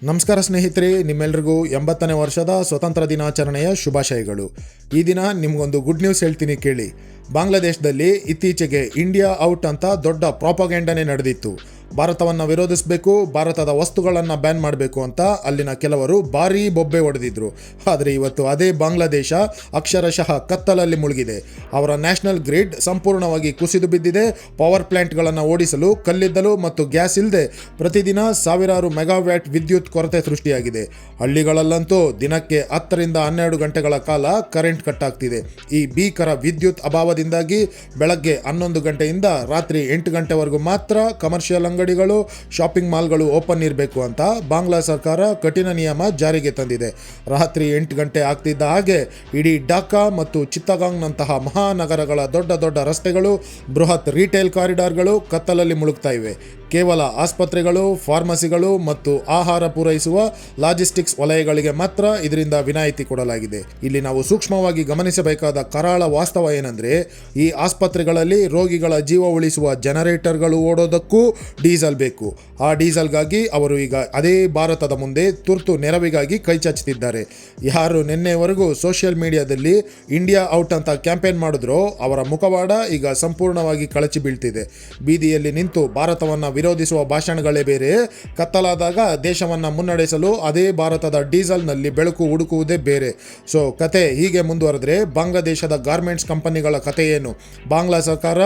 ನಮಸ್ಕಾರ ಸ್ನೇಹಿತರೆ, ನಿಮ್ಮೆಲ್ರಿಗೂ 80ನೇ ವರ್ಷದ ಸ್ವತಂತ್ರ ದಿನಾಚರಣೆಯ ಶುಭಾಶಯಗಳು. ಈ ದಿನ ನಿಮಗೊಂದು ಗುಡ್ ನ್ಯೂಸ್ ಹೇಳ್ತೀನಿ ಕೇಳಿ. ಬಾಂಗ್ಲಾದೇಶದಲ್ಲಿ ಇತ್ತೀಚೆಗೆ ಇಂಡಿಯಾ ಔಟ್ ಅಂತ ದೊಡ್ಡ ಪ್ರಾಪಗೇಂಡನೇ ನಡೆದಿತ್ತು. ಭಾರತವನ್ನು ವಿರೋಧಿಸಬೇಕು, ಭಾರತದ ವಸ್ತುಗಳನ್ನು ಬ್ಯಾನ್ ಮಾಡಬೇಕು ಅಂತ ಅಲ್ಲಿನ ಕೆಲವರು ಭಾರೀ ಬೊಬ್ಬೆ ಹೊಡೆದಿದ್ರು. ಆದರೆ ಇವತ್ತು ಅದೇ ಬಾಂಗ್ಲಾದೇಶ ಅಕ್ಷರಶಃ ಕತ್ತಲಲ್ಲಿ ಮುಳುಗಿದೆ. ಅವರ ನ್ಯಾಷನಲ್ ಗ್ರಿಡ್ ಸಂಪೂರ್ಣವಾಗಿ ಕುಸಿದು ಬಿದ್ದಿದೆ. ಪವರ್ ಪ್ಲಾಂಟ್ಗಳನ್ನು ಓಡಿಸಲು ಕಲ್ಲಿದ್ದಲು ಮತ್ತು ಗ್ಯಾಸ್ ಇಲ್ಲದೆ ಪ್ರತಿದಿನ ಸಾವಿರಾರು ಮೆಗಾವ್ಯಾಟ್ ವಿದ್ಯುತ್ ಕೊರತೆ ಸೃಷ್ಟಿಯಾಗಿದೆ. ಹಳ್ಳಿಗಳಲ್ಲಂತೂ ದಿನಕ್ಕೆ 10 ರಿಂದ 12 ಗಂಟೆಗಳ ಕಾಲ ಕರೆಂಟ್ ಕಟ್ ಆಗ್ತಿದೆ. ಈ ಭೀಕರ ವಿದ್ಯುತ್ ಅಭಾವದಿಂದಾಗಿ ಬೆಳಗ್ಗೆ 11 ಗಂಟೆಯಿಂದ ರಾತ್ರಿ 8 ಗಂಟೆವರೆಗೂ ಮಾತ್ರ ಕಮರ್ಷಿಯಲ್ ಅಂಗಡಿಗಳು, ಶಾಪಿಂಗ್ ಮಾಲ್ಗಳು ಓಪನ್ ಇರಬೇಕು ಅಂತ ಬಾಂಗ್ಲಾ ಸರ್ಕಾರ ಕಠಿಣ ನಿಯಮ ಜಾರಿಗೆ ತಂದಿದೆ. ರಾತ್ರಿ 8 ಗಂಟೆ ಆಗ್ತಿದ್ದ ಹಾಗೆ ಇಡೀ ಢಾಕಾ ಮತ್ತು ಚಿತ್ತಗಾಂಗ್ನಂತಹ ಮಹಾನಗರಗಳ ದೊಡ್ಡ ದೊಡ್ಡ ರಸ್ತೆಗಳು, ಬೃಹತ್ ರಿಟೇಲ್ ಕಾರಿಡಾರ್ಗಳು ಕತ್ತಲಲ್ಲಿ ಮುಳುಗ್ತಾ ಇವೆ. ಕೇವಲ ಆಸ್ಪತ್ರೆಗಳು, ಫಾರ್ಮಸಿಗಳು ಮತ್ತು ಆಹಾರ ಪೂರೈಸುವ ಲಾಜಿಸ್ಟಿಕ್ಸ್ ವಲಯಗಳಿಗೆ ಮಾತ್ರ ಇದರಿಂದ ವಿನಾಯಿತಿ ಕೊಡಲಾಗಿದೆ. ಇಲ್ಲಿ ನಾವು ಸೂಕ್ಷ್ಮವಾಗಿ ಗಮನಿಸಬೇಕಾದ ಕರಾಳ ವಾಸ್ತವ ಏನಂದ್ರೆ, ಈ ಆಸ್ಪತ್ರೆಗಳಲ್ಲಿ ರೋಗಿಗಳ ಜೀವ ಉಳಿಸುವ ಜನರೇಟರ್ಗಳು ಓಡೋದಕ್ಕೂ ಡೀಸೆಲ್ ಬೇಕು. ಆ ಡೀಸೆಲ್ಗಾಗಿ ಅವರು ಈಗ ಅದೇ ಭಾರತದ ಮುಂದೆ ತುರ್ತು ನೆರವಿಗಾಗಿ ಕೈ ಚಾಚುತ್ತಿದ್ದಾರೆ. ಯಾರು ನಿನ್ನೆವರೆಗೂ ಸೋಷಿಯಲ್ ಮೀಡಿಯಾದಲ್ಲಿ ಇಂಡಿಯಾ ಔಟ್ ಅಂತ ಕ್ಯಾಂಪೇನ್ ಮಾಡಿದ್ರೋ ಅವರ ಮುಖವಾಡ ಈಗ ಸಂಪೂರ್ಣವಾಗಿ ಕಳಚಿ ಬೀಳ್ತಿದೆ. ಬೀದಿಯಲ್ಲಿ ನಿಂತು ಭಾರತವನ್ನು ವಿರೋಧಿಸುವ ಭಾಷಣಗಳೇ ಬೇರೆ, ಕತ್ತಲಾದಾಗ ದೇಶವನ್ನು ಮುನ್ನಡೆಸಲು ಅದೇ ಭಾರತದ ಡೀಸೆಲ್ನಲ್ಲಿ ಬೆಳಕು ಹುಡುಕುವುದೇ ಬೇರೆ. ಸೊ ಕತೆ ಹೀಗೆ ಮುಂದುವರೆದ್ರೆ ಬಾಂಗ್ಲಾದೇಶದ ಗಾರ್ಮೆಂಟ್ಸ್ ಕಂಪನಿಗಳ ಕತೆ ಏನು? ಬಾಂಗ್ಲಾ ಸರ್ಕಾರ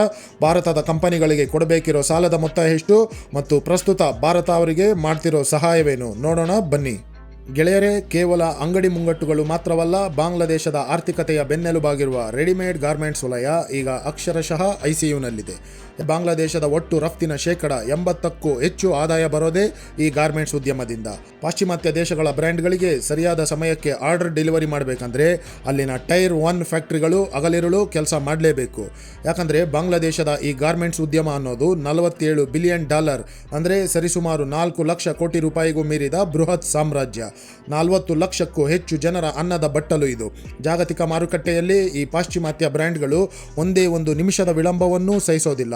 ಭಾರತದ ಕಂಪನಿಗಳಿಗೆ ಕೊಡಬೇಕಿರೋ ಸಾಲದ ಮೊತ್ತ ಎಷ್ಟು ಮತ್ತು ಪ್ರಸ್ತುತ ಭಾರತ ಅವರಿಗೆ ಮಾಡ್ತಿರೋ ಸಹಾಯವೇನು ನೋಡೋಣ ಬನ್ನಿ. ಗೆಳೆಯರೇ, ಕೇವಲ ಅಂಗಡಿ ಮುಂಗಟ್ಟುಗಳು ಮಾತ್ರವಲ್ಲ, ಬಾಂಗ್ಲಾದೇಶದ ಆರ್ಥಿಕತೆಯ ಬೆನ್ನೆಲುಬಾಗಿರುವ ರೆಡಿಮೇಡ್ ಗಾರ್ಮೆಂಟ್ಸ್ ವಲಯ ಈಗ ಅಕ್ಷರಶಃ ಐಸಿಯುನಲ್ಲಿದೆ. ಬಾಂಗ್ಲಾದೇಶದ ಒಟ್ಟು ರಫ್ತಿನ 80%ಕ್ಕೂ ಹೆಚ್ಚು ಆದಾಯ ಬರೋದೇ ಈ ಗಾರ್ಮೆಂಟ್ಸ್ ಉದ್ಯಮದಿಂದ. ಪಾಶ್ಚಿಮಾತ್ಯ ದೇಶಗಳ ಬ್ರ್ಯಾಂಡ್ಗಳಿಗೆ ಸರಿಯಾದ ಸಮಯಕ್ಕೆ ಆರ್ಡರ್ ಡೆಲಿವರಿ ಮಾಡಬೇಕಂದ್ರೆ ಅಲ್ಲಿನ ಟೈರ್ 1 ಫ್ಯಾಕ್ಟ್ರಿಗಳು ಹಗಲಿರುಳು ಕೆಲಸ ಮಾಡಲೇಬೇಕು. ಯಾಕಂದರೆ ಬಾಂಗ್ಲಾದೇಶದ ಈ ಗಾರ್ಮೆಂಟ್ಸ್ ಉದ್ಯಮ ಅನ್ನೋದು $47 ಬಿಲಿಯನ್, ಅಂದರೆ ಸರಿಸುಮಾರು 4 ಲಕ್ಷ ಕೋಟಿ ರೂಪಾಯಿಗೂ ಮೀರಿದ ಬೃಹತ್ ಸಾಮ್ರಾಜ್ಯ. 40 ಲಕ್ಷಕ್ಕೂ ಹೆಚ್ಚು ಜನರ ಅನ್ನದ ಬಟ್ಟಲು ಇದು. ಜಾಗತಿಕ ಮಾರುಕಟ್ಟೆಯಲ್ಲಿ ಈ ಪಾಶ್ಚಿಮಾತ್ಯ ಬ್ರ್ಯಾಂಡ್ಗಳು ಒಂದೇ ಒಂದು ನಿಮಿಷದ ವಿಳಂಬವನ್ನು ಸಹಿಸೋದಿಲ್ಲ.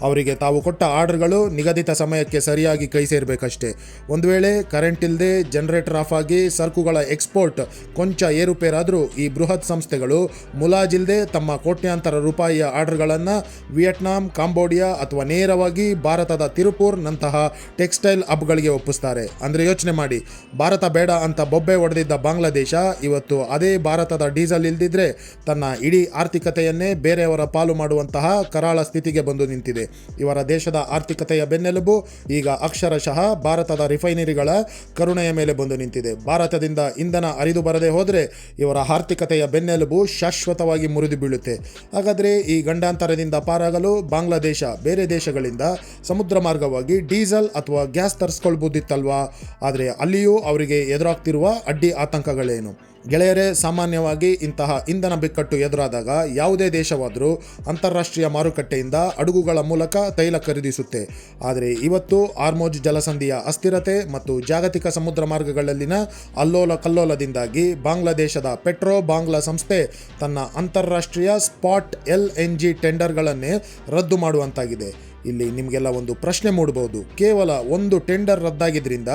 ಅವರಿಗೆ ತಾವು ಕೊಟ್ಟ ಆರ್ಡರ್ಗಳು ನಿಗದಿತ ಸಮಯಕ್ಕೆ ಸರಿಯಾಗಿ ಕೈ ಸೇರಬೇಕಷ್ಟೇ. ಒಂದು ವೇಳೆ ಕರೆಂಟ್ ಇಲ್ಲದೆ, ಜನರೇಟರ್ ಆಫ್ ಆಗಿ ಸರಕುಗಳ ಎಕ್ಸ್ಪೋರ್ಟ್ ಕೊಂಚ ಏರುಪೇರಾದರೂ ಈ ಬೃಹತ್ ಸಂಸ್ಥೆಗಳು ಮುಲಾಜಿಲ್ಲದೆ ತಮ್ಮ ಕೋಟ್ಯಾಂತರ ರೂಪಾಯಿಯ ಆರ್ಡರ್ಗಳನ್ನು ವಿಯೆಟ್ನಾಂ, ಕಾಂಬೋಡಿಯಾ ಅಥವಾ ನೇರವಾಗಿ ಭಾರತದ ತಿರುಪುರ್ನಂತಹ ಟೆಕ್ಸ್ಟೈಲ್ ಹಬ್ಗಳಿಗೆ ಒಪ್ಪಿಸ್ತಾರೆ. ಅಂದರೆ ಯೋಚನೆ ಮಾಡಿ, ಭಾರತ ಬೇಡ ಅಂತ ಬೊಬ್ಬೆ ಹೊಡೆದಿದ್ದ ಬಾಂಗ್ಲಾದೇಶ ಇವತ್ತು ಅದೇ ಭಾರತದ ಡೀಸೆಲ್ ಇಲ್ದಿದ್ರೆ ತನ್ನ ಇಡೀ ಆರ್ಥಿಕತೆಯನ್ನೇ ಬೇರೆಯವರ ಪಾಲು ಮಾಡುವಂತಹ ಕರಾಳ ಸ್ಥಿತಿಗೆ ಬಂದು ನಿಂತಿದೆ. ಇವರ ದೇಶದ ಆರ್ಥಿಕತೆಯ ಬೆನ್ನೆಲುಬು ಈಗ ಅಕ್ಷರಶಃ ಭಾರತದ ರಿಫೈನರಿಗಳ ಕರುಣೆಯ ಮೇಲೆ ಬಂದು ನಿಂತಿದೆ. ಭಾರತದಿಂದ ಇಂಧನ ಹರಿದು ಬರದೆ ಹೋದರೆ ಇವರ ಆರ್ಥಿಕತೆಯ ಬೆನ್ನೆಲುಬು ಶಾಶ್ವತವಾಗಿ ಮುರಿದು ಬೀಳುತ್ತೆ. ಹಾಗಾದರೆ ಈ ಗಂಡಾಂತರದಿಂದ ಪಾರಾಗಲು ಬಾಂಗ್ಲಾದೇಶ ಬೇರೆ ದೇಶಗಳಿಂದ ಸಮುದ್ರ ಮಾರ್ಗವಾಗಿ ಡೀಸೆಲ್ ಅಥವಾ ಗ್ಯಾಸ್ ತರಿಸ್ಕೊಳ್ಬೋದಿತ್ತಲ್ವಾ? ಆದರೆ ಅಲ್ಲಿಯೂ ಅವರಿಗೆ ಎದುರಾಗ್ತಿರುವ ಅಡ್ಡಿ ಆತಂಕಗಳೇನು? ಗೆಳೆಯರೇ, ಸಾಮಾನ್ಯವಾಗಿ ಇಂತಹ ಇಂಧನ ಬಿಕ್ಕಟ್ಟು ಎದುರಾದಾಗ ಯಾವುದೇ ದೇಶವಾದರೂ ಅಂತಾರಾಷ್ಟ್ರೀಯ ಮಾರುಕಟ್ಟೆಯಿಂದ ಹಡಗುಗಳ ಮೂಲಕ ತೈಲ ಖರೀದಿಸುತ್ತೆ. ಆದರೆ ಇವತ್ತು ಹಾರ್ಮುಜ್ ಜಲಸಂಧಿಯ ಅಸ್ಥಿರತೆ ಮತ್ತು ಜಾಗತಿಕ ಸಮುದ್ರ ಮಾರ್ಗಗಳಲ್ಲಿನ ಅಲ್ಲೋಲ ಕಲ್ಲೋಲದಿಂದಾಗಿ ಬಾಂಗ್ಲಾದೇಶದ ಪೆಟ್ರೋ ಬಾಂಗ್ಲಾ ಸಂಸ್ಥೆ ತನ್ನ ಅಂತಾರಾಷ್ಟ್ರೀಯ ಸ್ಪಾಟ್ LNG ಟೆಂಡರ್ಗಳನ್ನೇ ರದ್ದು ಮಾಡುವಂತಾಗಿದೆ. ಇಲ್ಲಿ ನಿಮಗೆಲ್ಲ ಒಂದು ಪ್ರಶ್ನೆ ಮೂಡಬಹುದು, ಕೇವಲ ಒಂದು ಟೆಂಡರ್ ರದ್ದಾಗಿದ್ದರಿಂದ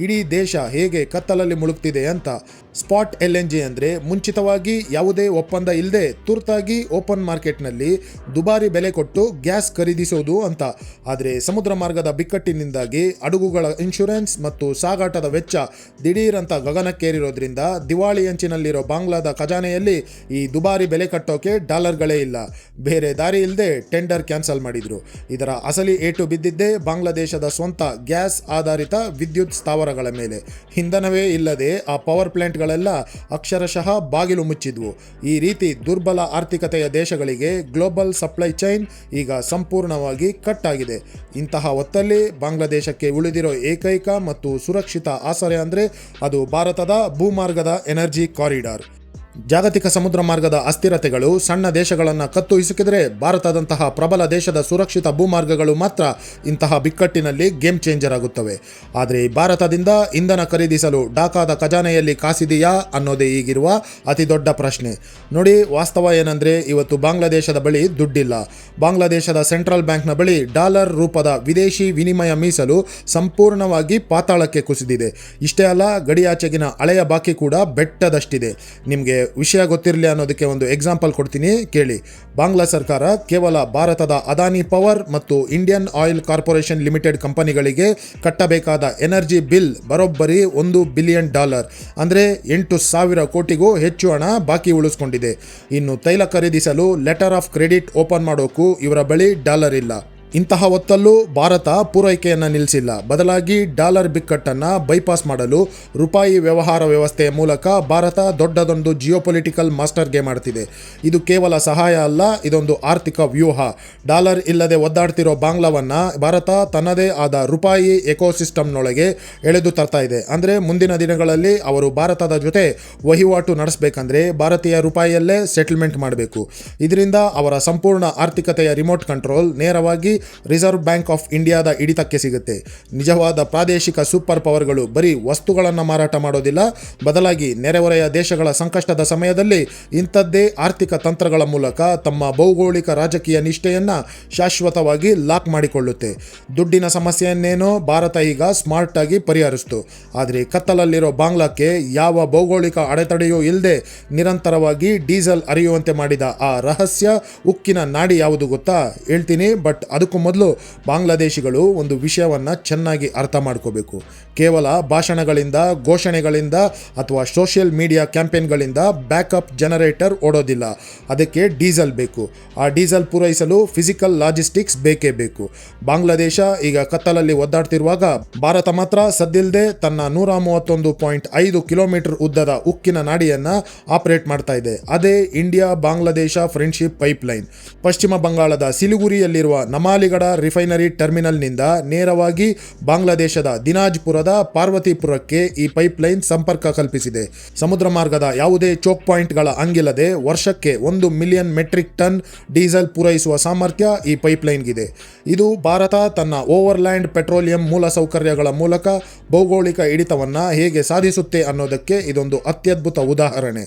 ಇಡೀ ದೇಶ ಹೇಗೆ ಕತ್ತಲಲ್ಲಿ ಮುಳುಗ್ತಿದೆ ಅಂತ. ಸ್ಪಾಟ್ LNG ಅಂದರೆ ಮುಂಚಿತವಾಗಿ ಯಾವುದೇ ಒಪ್ಪಂದ ಇಲ್ಲದೆ ತುರ್ತಾಗಿ ಓಪನ್ ಮಾರ್ಕೆಟ್ನಲ್ಲಿ ದುಬಾರಿ ಬೆಲೆ ಕೊಟ್ಟು ಗ್ಯಾಸ್ ಖರೀದಿಸೋದು ಅಂತ. ಆದರೆ ಸಮುದ್ರ ಮಾರ್ಗದ ಬಿಕ್ಕಟ್ಟಿನಿಂದಾಗಿ ಹಡಗುಗಳ ಇನ್ಶೂರೆನ್ಸ್ ಮತ್ತು ಸಾಗಾಟದ ವೆಚ್ಚ ದಿಢೀರಂತ ಗಗನಕ್ಕೇರಿರೋದ್ರಿಂದ ದಿವಾಳಿ ಅಂಚಿನಲ್ಲಿರೋ ಬಾಂಗ್ಲಾದ ಖಜಾನೆಯಲ್ಲಿ ಈ ದುಬಾರಿ ಬೆಲೆ ಕಟ್ಟೋಕೆ ಡಾಲರ್ಗಳೇ ಇಲ್ಲ. ಬೇರೆ ದಾರಿ ಇಲ್ಲದೆ ಟೆಂಡರ್ ಕ್ಯಾನ್ಸಲ್ ಮಾಡಿದ್ರು. ಇದರ ಅಸಲಿ ಏಟು ಬಿದ್ದಿದ್ದೇ ಬಾಂಗ್ಲಾದೇಶದ ಸ್ವಂತ ಗ್ಯಾಸ್ ಆಧಾರಿತ ವಿದ್ಯುತ್ ಸ್ಥಾವರಗಳ ಮೇಲೆ. ಇಂಧನವೇ ಇಲ್ಲದೆ ಆ ಪವರ್ ಪ್ಲಾಂಟ್ಗಳೆಲ್ಲ ಅಕ್ಷರಶಃ ಬಾಗಿಲು ಮುಚ್ಚಿದ್ವು. ಈ ರೀತಿ ದುರ್ಬಲ ಆರ್ಥಿಕತೆಯ ದೇಶಗಳಿಗೆ ಗ್ಲೋಬಲ್ ಸಪ್ಲೈ ಚೈನ್ ಈಗ ಸಂಪೂರ್ಣವಾಗಿ ಕಟ್ ಆಗಿದೆ. ಇಂತಹ ಹೊತ್ತಲ್ಲಿ ಬಾಂಗ್ಲಾದೇಶಕ್ಕೆ ಉಳಿದಿರೋ ಏಕೈಕ ಮತ್ತು ಸುರಕ್ಷಿತ ಆಸರೆ ಅಂದರೆ ಅದು ಭಾರತದ ಭೂಮಾರ್ಗದ ಎನರ್ಜಿ ಕಾರಿಡಾರ್. ಜಾಗತಿಕ ಸಮುದ್ರ ಮಾರ್ಗದ ಅಸ್ಥಿರತೆಗಳು ಸಣ್ಣ ದೇಶಗಳನ್ನು ಕತ್ತು ಹಿಸುಕಿದರೆ ಭಾರತದಂತಹ ಪ್ರಬಲ ದೇಶದ ಸುರಕ್ಷಿತ ಭೂಮಾರ್ಗಗಳು ಮಾತ್ರ ಇಂತಹ ಬಿಕ್ಕಟ್ಟಿನಲ್ಲಿ ಗೇಮ್ ಚೇಂಜರ್ ಆಗುತ್ತವೆ. ಆದರೆ ಭಾರತದಿಂದ ಇಂಧನ ಖರೀದಿಸಲು ಢಾಕಾದ ಖಜಾನೆಯಲ್ಲಿ ಕಾಸಿದೆಯಾ ಅನ್ನೋದೇ ಈಗಿರುವ ಅತಿ ದೊಡ್ಡ ಪ್ರಶ್ನೆ. ನೋಡಿ, ವಾಸ್ತವ ಏನಂದರೆ ಇವತ್ತು ಬಾಂಗ್ಲಾದೇಶದ ಬಳಿ ದುಡ್ಡಿಲ್ಲ. ಬಾಂಗ್ಲಾದೇಶದ ಸೆಂಟ್ರಲ್ ಬ್ಯಾಂಕ್ನ ಬಳಿ ಡಾಲರ್ ರೂಪದ ವಿದೇಶಿ ವಿನಿಮಯ ಮೀಸಲು ಸಂಪೂರ್ಣವಾಗಿ ಪಾತಾಳಕ್ಕೆ ಕುಸಿದಿದೆ. ಇಷ್ಟೇ ಅಲ್ಲ, ಗಡಿಯಾಚೆಗಿನ ಹಳೆಯ ಬಾಕಿ ಕೂಡ ಬೆಟ್ಟದಷ್ಟಿದೆ. ನಿಮಗೆ ವಿಷಯ ಗೊತ್ತಿರಲಿ ಅನ್ನೋದಕ್ಕೆ ಒಂದು ಎಕ್ಸಾಂಪಲ್ ಕೊಡ್ತೀನಿ, ಕೇಳಿ. ಬಾಂಗ್ಲಾ ಸರ್ಕಾರ ಕೇವಲ ಭಾರತದ ಅದಾನಿ ಪವರ್ ಮತ್ತು ಇಂಡಿಯನ್ ಆಯಿಲ್ ಕಾರ್ಪೊರೇಷನ್ ಲಿಮಿಟೆಡ್ ಕಂಪನಿಗಳಿಗೆ ಕಟ್ಟಬೇಕಾದ ಎನರ್ಜಿ ಬಿಲ್ ಬರೋಬ್ಬರಿ $1 ಬಿಲಿಯನ್, ಅಂದರೆ 8,000 ಕೋಟಿಗೂ ಹೆಚ್ಚು ಹಣ ಬಾಕಿ ಉಳಿಸ್ಕೊಂಡಿದೆ. ಇನ್ನು ತೈಲ ಖರೀದಿಸಲು ಲೆಟರ್ ಆಫ್ ಕ್ರೆಡಿಟ್ ಓಪನ್ ಮಾಡೋಕ್ಕೂ ಇವರ ಬಳಿ ಡಾಲರ್ ಇಲ್ಲ. ಇಂತಹ ಹೊತ್ತಲ್ಲೂ ಭಾರತ ಪೂರೈಕೆಯನ್ನು ನಿಲ್ಲಿಸಿಲ್ಲ. ಬದಲಾಗಿ ಡಾಲರ್ ಬಿಕ್ಕಟ್ಟನ್ನು ಬೈಪಾಸ್ ಮಾಡಲು ರೂಪಾಯಿ ವ್ಯವಹಾರ ವ್ಯವಸ್ಥೆಯ ಮೂಲಕ ಭಾರತ ದೊಡ್ಡದೊಂದು ಜಿಯೋಪೊಲಿಟಿಕಲ್ ಮಾಸ್ಟರ್ ಗೇಮ್ ಆಡ್ತಿದೆ. ಇದು ಕೇವಲ ಸಹಾಯ ಅಲ್ಲ, ಇದೊಂದು ಆರ್ಥಿಕ ವ್ಯೂಹ. ಡಾಲರ್ ಇಲ್ಲದೆ ಒದ್ದಾಡ್ತಿರೋ ಬಾಂಗ್ಲಾವನ್ನು ಭಾರತ ತನ್ನದೇ ಆದ ರೂಪಾಯಿ ಎಕೋಸಿಸ್ಟಮ್ನೊಳಗೆ ಎಳೆದು ತರ್ತಾ ಇದೆ. ಅಂದರೆ ಮುಂದಿನ ದಿನಗಳಲ್ಲಿ ಅವರು ಭಾರತದ ಜೊತೆ ವಹಿವಾಟು ನಡೆಸಬೇಕಂದ್ರೆ ಭಾರತೀಯ ರೂಪಾಯಿಯಲ್ಲೇ ಸೆಟಲ್ಮೆಂಟ್ ಮಾಡಬೇಕು. ಇದರಿಂದ ಅವರ ಸಂಪೂರ್ಣ ಆರ್ಥಿಕತೆಯ ರಿಮೋಟ್ ಕಂಟ್ರೋಲ್ ನೇರವಾಗಿ ರಿಸರ್ವ್ ಬ್ಯಾಂಕ್ ಆಫ್ ಇಂಡಿಯಾದ ಹಿಡಿತಕ್ಕೆ ಸಿಗುತ್ತೆ. ನಿಜವಾದ ಪ್ರಾದೇಶಿಕ ಸೂಪರ್ ಪವರ್ಗಳು ಬರೀ ವಸ್ತುಗಳನ್ನು ಮಾರಾಟ ಮಾಡೋದಿಲ್ಲ, ಬದಲಾಗಿ ನೆರೆಹೊರೆಯ ದೇಶಗಳ ಸಂಕಷ್ಟದ ಸಮಯದಲ್ಲಿ ಇಂಥದ್ದೇ ಆರ್ಥಿಕ ತಂತ್ರಗಳ ಮೂಲಕ ತಮ್ಮ ಭೌಗೋಳಿಕ ರಾಜಕೀಯ ನಿಷ್ಠೆಯನ್ನು ಶಾಶ್ವತವಾಗಿ ಲಾಕ್ ಮಾಡಿಕೊಳ್ಳುತ್ತೆ. ದುಡ್ಡಿನ ಸಮಸ್ಯೆಯನ್ನೇನೋ ಭಾರತ ಈಗ ಸ್ಮಾರ್ಟ್ ಆಗಿ ಪರಿಹರಿಸಿತು. ಆದರೆ ಕತ್ತಲಲ್ಲಿರೋ ಬಾಂಗ್ಲಾಕ್ಕೆ ಯಾವ ಭೌಗೋಳಿಕ ಅಡೆತಡೆಯೂ ಇಲ್ಲದೆ ನಿರಂತರವಾಗಿ ಡೀಸೆಲ್ ಅರಿಯುವಂತೆ ಮಾಡಿದ ಆ ರಹಸ್ಯ ಉಕ್ಕಿನ ನಾಡಿ ಯಾವುದು ಗೊತ್ತಾ? ಹೇಳ್ತೀನಿ, ಬಟ್ ಅದಕ್ಕೂ ಮೊದಲು ಬಾಂಗ್ಲಾದೇಶಿಗಳು ಒಂದು ವಿಷಯವನ್ನು ಚೆನ್ನಾಗಿ ಅರ್ಥ ಮಾಡ್ಕೋಬೇಕು. ಕೇವಲ ಭಾಷಣಗಳಿಂದ, ಘೋಷಣೆಗಳಿಂದ ಅಥವಾ ಸೋಷಿಯಲ್ ಮೀಡಿಯಾ ಕ್ಯಾಂಪೇನ್ಗಳಿಂದ ಬ್ಯಾಕಪ್ ಜನರೇಟರ್ ಓಡೋದಿಲ್ಲ. ಅದಕ್ಕೆ ಡೀಸೆಲ್ ಬೇಕು. ಆ ಡೀಸೆಲ್ ಪೂರೈಸಲು ಫಿಸಿಕಲ್ ಲಾಜಿಸ್ಟಿಕ್ಸ್ ಬೇಕೇ ಬೇಕು. ಬಾಂಗ್ಲಾದೇಶ ಈಗ ಕತ್ತಲಲ್ಲಿ ಒದ್ದಾಡ್ತಿರುವಾಗ ಭಾರತ ಮಾತ್ರ ಸದ್ದಿಲ್ಲದೆ ತನ್ನ 131.5 ಕಿಲೋಮೀಟರ್ ಉದ್ದದ ಉಕ್ಕಿನ ನಾಡಿಯನ್ನು ಆಪರೇಟ್ ಮಾಡ್ತಾ ಇದೆ. ಅದೇ ಇಂಡಿಯಾ ಬಾಂಗ್ಲಾದೇಶ ಫ್ರೆಂಡ್ಶಿಪ್ ಪೈಪ್ಲೈನ್. ಪಶ್ಚಿಮ ಬಂಗಾಳದ ಸಿಲಿಗುರಿಯಲ್ಲಿರುವ ನಮಾಲಿಗಡ ರಿಫೈನರಿ ಟರ್ಮಿನಲ್ನಿಂದ ನೇರವಾಗಿ ಬಾಂಗ್ಲಾದೇಶದ ದಿನಾಜ್ಪುರದ ಪಾರ್ವತಿಪುರಕ್ಕೆ ಈ ಪೈಪ್ಲೈನ್ ಸಂಪರ್ಕ ಕಲ್ಪಿಸಿದೆ. ಸಮುದ್ರ ಮಾರ್ಗದ ಯಾವುದೇ ಚೋಕ್ ಪಾಯಿಂಟ್ಗಳ ಅಂಗಿಲ್ಲದೆ ವರ್ಷಕ್ಕೆ 1 ಮಿಲಿಯನ್ ಮೆಟ್ರಿಕ್ ಟನ್ ಡೀಸೆಲ್ ಪೂರೈಸುವ ಸಾಮರ್ಥ್ಯ ಈ ಪೈಪ್ಲೈನ್ಗಿದೆ. ಇದು ಭಾರತ ತನ್ನ ಓವರ್ಲ್ಯಾಂಡ್ ಪೆಟ್ರೋಲಿಯಂ ಮೂಲಸೌಕರ್ಯಗಳ ಮೂಲಕ ಭೌಗೋಳಿಕ ಹಿಡಿತವನ್ನು ಹೇಗೆ ಸಾಧಿಸುತ್ತೆ ಅನ್ನೋದಕ್ಕೆ ಇದೊಂದು ಅತ್ಯದ್ಭುತ ಉದಾಹರಣೆ.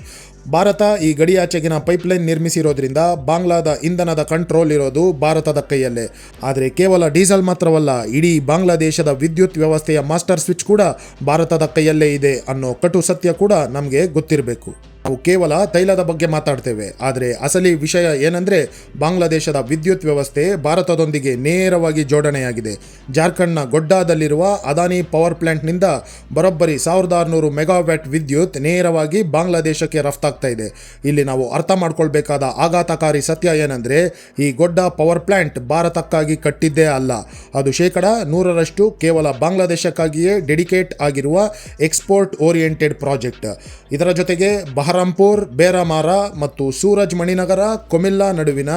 ಭಾರತ ಈ ಗಡಿಯಾಚೆಗಿನ ಪೈಪ್ಲೈನ್ ನಿರ್ಮಿಸಿರೋದ್ರಿಂದ ಬಾಂಗ್ಲಾದ ಇಂಧನದ ಕಂಟ್ರೋಲ್ ಇರೋದು ಭಾರತದ ಕೈಯಲ್ಲೇ. ಆದರೆ ಕೇವಲ ಡೀಸೆಲ್ ಮಾತ್ರವಲ್ಲ, ಇಡೀ ಬಾಂಗ್ಲಾದೇಶದ ವಿದ್ಯುತ್ ವ್ಯವಸ್ಥೆಯ ಮಾಸ್ಟರ್ ಸ್ವಿಚ್ ಕೂಡ ಭಾರತದ ಕೈಯಲ್ಲೇ ಇದೆ ಅನ್ನೋ ಕಟು ಸತ್ಯ ಕೂಡ ನಮಗೆ ಗೊತ್ತಿರಬೇಕು. ನಾವು ಕೇವಲ ತೈಲದ ಬಗ್ಗೆ ಮಾತಾಡ್ತೇವೆ, ಆದರೆ ಅಸಲಿ ವಿಷಯ ಏನಂದರೆ ಬಾಂಗ್ಲಾದೇಶದ ವಿದ್ಯುತ್ ವ್ಯವಸ್ಥೆ ಭಾರತದೊಂದಿಗೆ ನೇರವಾಗಿ ಜೋಡಣೆಯಾಗಿದೆ. ಜಾರ್ಖಂಡ್ನ ಗೊಡ್ಡಾದಲ್ಲಿರುವ ಅದಾನಿ ಪವರ್ ಪ್ಲಾಂಟ್ನಿಂದ ಬರೋಬ್ಬರಿ 1600 ಮೆಗಾವ್ಯಾಟ್ ವಿದ್ಯುತ್ ನೇರವಾಗಿ ಬಾಂಗ್ಲಾದೇಶಕ್ಕೆ ರಫ್ತಾಗ್ತಾ ಇದೆ. ಇಲ್ಲಿ ನಾವು ಅರ್ಥ ಮಾಡ್ಕೊಳ್ಬೇಕಾದ ಆಘಾತಕಾರಿ ಸತ್ಯ ಏನಂದರೆ ಈ ಗೊಡ್ಡ ಪವರ್ ಪ್ಲಾಂಟ್ ಭಾರತಕ್ಕಾಗಿ ಕಟ್ಟಿದ್ದೇ ಅಲ್ಲ. ಅದು 100% ಕೇವಲ ಬಾಂಗ್ಲಾದೇಶಕ್ಕಾಗಿಯೇ ಡೆಡಿಕೇಟ್ ಆಗಿರುವ ಎಕ್ಸ್ಪೋರ್ಟ್ ಓರಿಯೆಂಟೆಡ್ ಪ್ರಾಜೆಕ್ಟ್. ಇದರ ಜೊತೆಗೆ ಬಹರಂಪುರ್, ಬೇರಮಾರ ಮತ್ತು ಸೂರಜ್ ಮಣಿನಗರ, ಕೊಮಿಲ್ಲಾ ನಡುವಿನ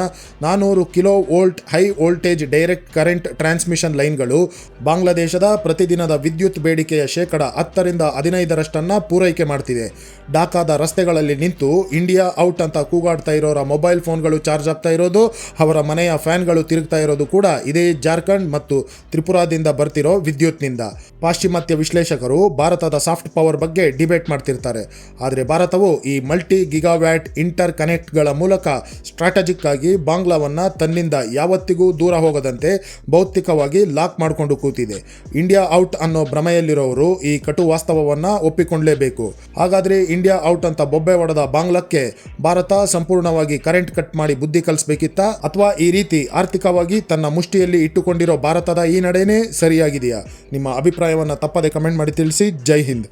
400 kilo volt high voltage direct current transmission ಲೈನ್ಗಳು ಬಾಂಗ್ಲಾದೇಶದ ಪ್ರತಿದಿನದ ವಿದ್ಯುತ್ ಬೇಡಿಕೆಯ 10% ಪೂರೈಕೆ ಮಾಡ್ತಿದೆ. ಢಾಕಾದ ರಸ್ತೆಗಳಲ್ಲಿ ನಿಂತು ಇಂಡಿಯಾ ಔಟ್ ಅಂತ ಕೂಗಾಡ್ತಾ ಇರೋರ ಮೊಬೈಲ್ ಫೋನ್ಗಳು ಚಾರ್ಜ್ ಆಗ್ತಾ ಇರೋದು, ಅವರ ಮನೆಯ ಫ್ಯಾನ್ಗಳು ತಿರುಗ್ತಾ ಇರೋದು ಕೂಡ ಇದೇ ಜಾರ್ಖಂಡ್ ಮತ್ತು ತ್ರಿಪುರಾದಿಂದ ಬರ್ತಿರೋ ವಿದ್ಯುತ್ನಿಂದ. ಪಾಶ್ಚಿಮಾತ್ಯ ವಿಶ್ಲೇಷಕರು ಭಾರತದ ಸಾಫ್ಟ್ ಪವರ್ ಬಗ್ಗೆ ಡಿಬೇಟ್ ಮಾಡ್ತಿರ್ತಾರೆ, ಆದರೆ ಭಾರತವು ಈ ಮಲ್ಟಿ ಗಿಗಾವ್ಯಾಟ್ ಇಂಟರ್ ಕನೆಕ್ಟ್ಗಳ ಮೂಲಕ ಸ್ಟ್ರಾಟಜಿಕ್ ಆಗಿ ಬಾಂಗ್ಲಾವನ್ನು ತನ್ನಿಂದ ಯಾವತ್ತಿಗೂ ದೂರ ಹೋಗದಂತೆ ಭೌತಿಕವಾಗಿ ಲಾಕ್ ಮಾಡಿಕೊಂಡು ಕೂತಿದೆ. ಇಂಡಿಯಾ ಔಟ್ ಅನ್ನೋ ಭ್ರಮೆಯಲ್ಲಿರೋರು ಈ ಕಟು ವಾಸ್ತವವನ್ನು ಒಪ್ಪಿಕೊಳ್ಳಲೇಬೇಕು. ಹಾಗಾದರೆ ಇಂಡಿಯಾ ಔಟ್ ಅಂತ ಬೊಬ್ಬೆ ಹೊಡೆದ ಬಾಂಗ್ಲಾಕ್ಕೆ ಭಾರತ ಸಂಪೂರ್ಣವಾಗಿ ಕರೆಂಟ್ ಕಟ್ ಮಾಡಿ ಬುದ್ಧಿ ಕಲಿಸಬೇಕಿತ್ತಾ, ಅಥವಾ ಈ ರೀತಿ ಆರ್ಥಿಕವಾಗಿ ತನ್ನ ಮುಷ್ಟಿಯಲ್ಲಿ ಇಟ್ಟುಕೊಂಡಿರೋ ಭಾರತದ ಈ ನಡೆನೇ ಸರಿಯಾಗಿದೆಯಾ? ನಿಮ್ಮ ಅಭಿಪ್ರಾಯವನ್ನು ತಪ್ಪದೆ ಕಮೆಂಟ್ ಮಾಡಿ ತಿಳಿಸಿ. ಜೈ ಹಿಂದ್.